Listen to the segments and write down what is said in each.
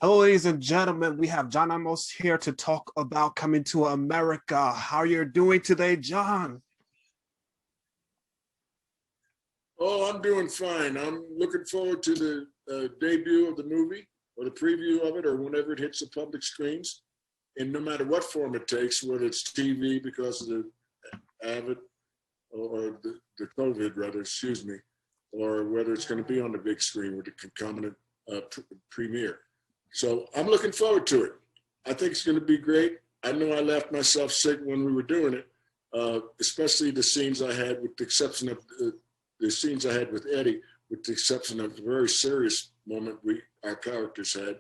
Hello, ladies and gentlemen. We have John Amos here to talk about Coming to America. How are you doing today, John? Oh, I'm doing fine. I'm looking forward to the debut of the movie or the preview of it or whenever it hits the public screens. And no matter what form it takes, whether it's TV because of the AVID or the COVID, rather, excuse me, or whether it's going to be on the big screen with the concomitant premiere. So I'm looking forward to it. I think it's going to be great. I know I left myself sick when we were doing it, especially the scenes I had, with the exception of the scenes I had with Eddie, with the exception of a very serious moment our characters had.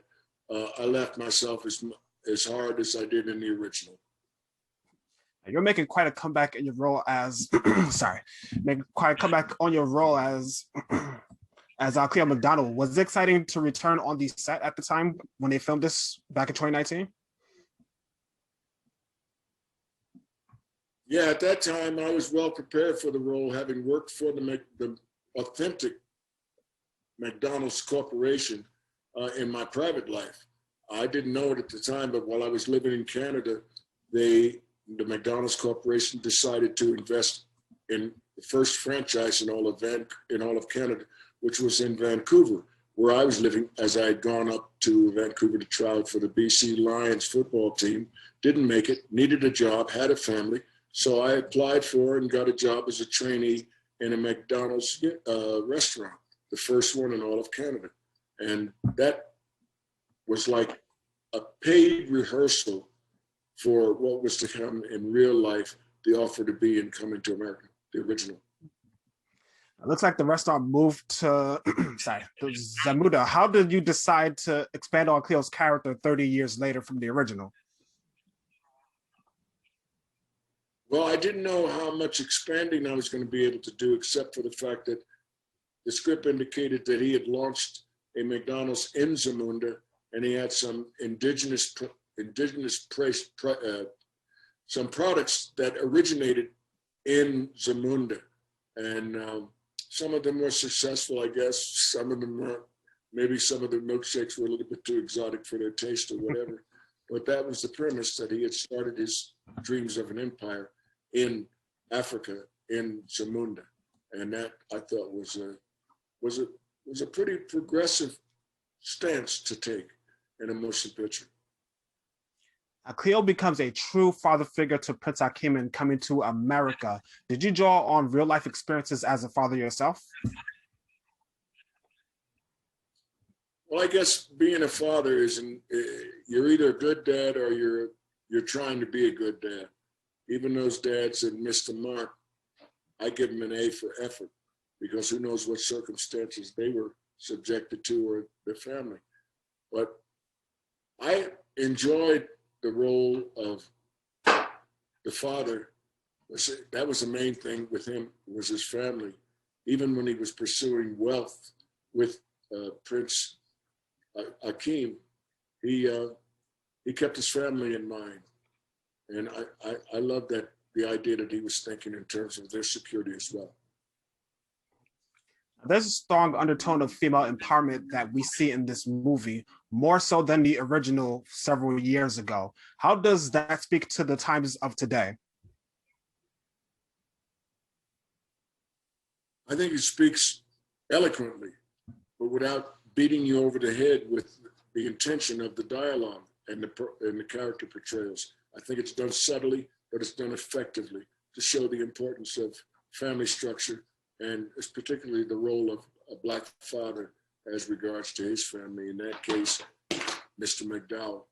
I left myself as hard as I did in the original. You're making quite a comeback in your role as sorry, making quite a comeback on your role as Cleo McDonald. Was it exciting to return on the set at the time when they filmed this back in 2019? Yeah, at that time I was well prepared for the role, having worked for the authentic McDonald's Corporation in my private life. I didn't know it at the time, but while I was living in Canada, the McDonald's Corporation decided to invest in the first franchise in all of Canada, which was in Vancouver, where I was living, as I had gone up to Vancouver to try out for the BC Lions football team. Didn't make it, needed a job, had a family. So I applied for and got a job as a trainee in a McDonald's restaurant, the first one in all of Canada. And that was like a paid rehearsal for what was to come in real life, the offer to be in Coming to America, the original. It looks like the restaurant moved to Zamunda. How did you decide to expand on Cleo's character 30 years later from the original? Well, I didn't know how much expanding I was going to be able to do, except for the fact that the script indicated that he had launched a McDonald's in Zamunda, and he had some some products that originated in Zamunda. And some of them were successful, I guess. Some of them weren't. Maybe some of the milkshakes were a little bit too exotic for their taste or whatever. But that was the premise, that he had started his dreams of an empire in Africa, in Zamunda. And that, I thought, was a pretty progressive stance to take in a motion picture. Cleo becomes a true father figure to Prince Hakeem in Coming to America. Did you draw on real life experiences as a father yourself? Well, I guess being a father you're either a good dad or you're trying to be a good dad. Even those dads that missed the mark, I give them an A for effort, because who knows what circumstances they were subjected to or their family. But I enjoyed the role of the father. That was the main thing with him, was his family. Even when he was pursuing wealth with Prince Hakeem, he kept his family in mind. And I love that, the idea that he was thinking in terms of their security as well. There's a strong undertone of female empowerment that we see in this movie, more so than the original several years ago. How does that speak to the times of today? I think it speaks eloquently, but without beating you over the head with the intention of the dialogue and the character portrayals. I think it's done subtly, but it's done effectively to show the importance of family structure, and it's particularly the role of a Black father as regards to his family, in that case, Mr. McDowell.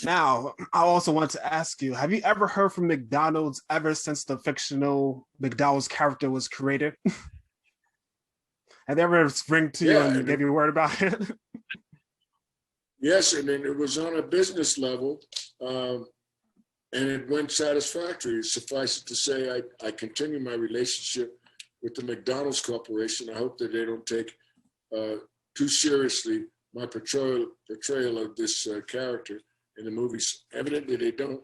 Now, I also want to ask you, have you ever heard from McDonald's ever since the fictional McDowell's character was created? Have they ever ring to you and gave you a word about it? Yes, and then it was on a business level, and it went satisfactory. Suffice it to say, I continue my relationship with the McDonald's Corporation. I hope that they don't take too seriously my portrayal of this character in the movies. Evidently they don't,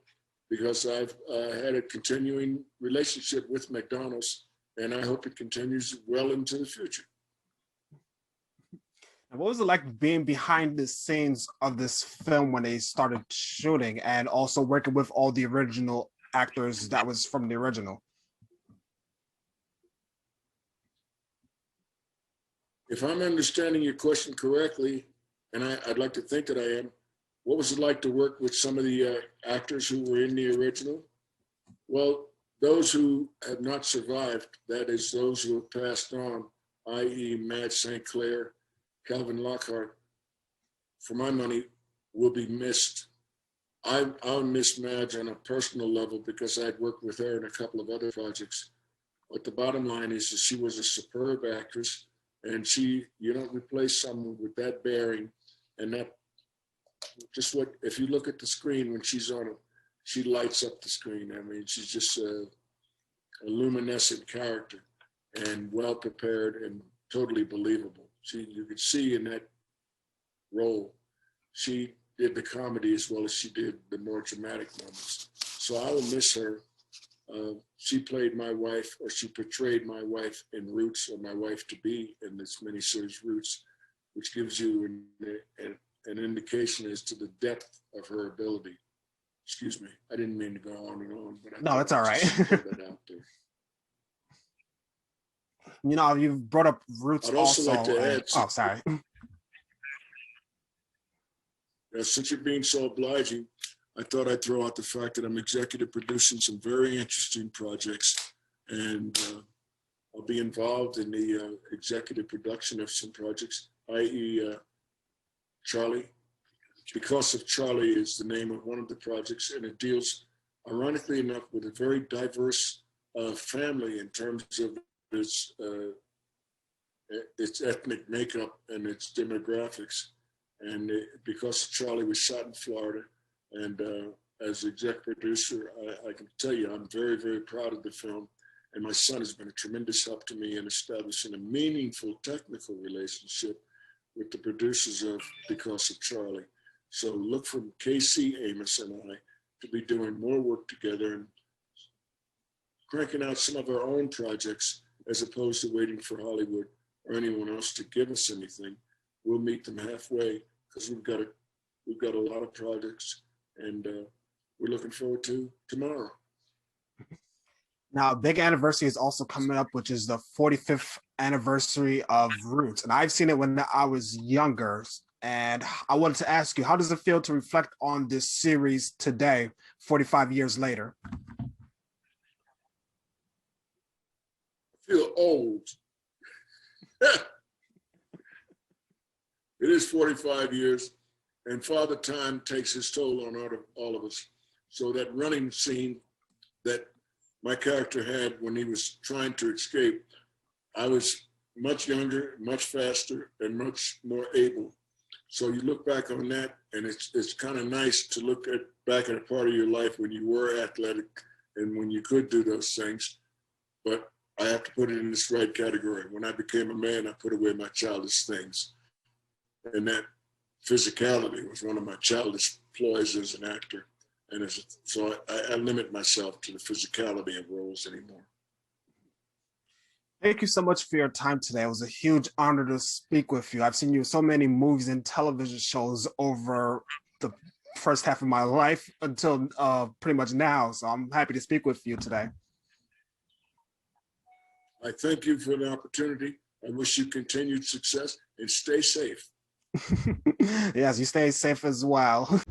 because I've had a continuing relationship with McDonald's, and I hope it continues well into the future. And what was it like being behind the scenes of this film when they started shooting, and also working with all the original actors that was from the original? If I'm understanding your question correctly, and I'd like to think that I am, what was it like to work with some of the actors who were in the original? Well, those who have not survived, that is, those who have passed on, i.e., Matt St. Clair, Calvin Lockhart, for my money, will be missed. I'll miss Madge on a personal level because I'd worked with her in a couple of other projects. But the bottom line is that she was a superb actress, and you don't replace someone with that bearing and that, just what, if you look at the screen when she's on it, she lights up the screen. I mean, she's just a luminescent character and well prepared and totally believable. You could see in that role, she did the comedy as well as she did the more dramatic moments. So I will miss her. She played my wife, or she portrayed my wife in Roots, or my wife to be in this miniseries Roots, which gives you an indication as to the depth of her ability. Excuse me, I didn't mean to go on and on, but No, it's all right. put that out there. You know, you've brought up Roots I'd also like to add. Oh, sorry. Since you're being so obliging, I thought I'd throw out the fact that I'm executive producing some very interesting projects, and I'll be involved in the executive production of some projects, i.e. Charlie. Because of Charlie is the name of one of the projects, and it deals, ironically enough, with a very diverse family in terms of its ethnic makeup and its demographics. And because Charlie was shot in Florida, and as exec producer, I can tell you I'm very, very proud of the film. And my son has been a tremendous help to me in establishing a meaningful technical relationship with the producers of Because of Charlie. So look for Casey, Amos, and I to be doing more work together and cranking out some of our own projects, as opposed to waiting for Hollywood or anyone else to give us anything. We'll meet them halfway, because we've got a lot of projects, and we're looking forward to tomorrow. Now, a big anniversary is also coming up, which is the 45th anniversary of Roots. And I've seen it when I was younger. And I wanted to ask you, how does it feel to reflect on this series today, 45 years later? I feel old. It is 45 years, and Father Time takes his toll on all of us. So that running scene that my character had when he was trying to escape, I was much younger, much faster, and much more able. So you look back on that, and it's kind of nice to look back at a part of your life when you were athletic and when you could do those things. But I have to put it in this right category. When I became a man, I put away my childish things. And that physicality was one of my childish ploys as an actor. And so I limit myself to the physicality of roles anymore. Thank you so much for your time today. It was a huge honor to speak with you. I've seen you in so many movies and television shows over the first half of my life until pretty much now. So I'm happy to speak with you today. I thank you for the opportunity. I wish you continued success and stay safe. Yes, you stay safe as well.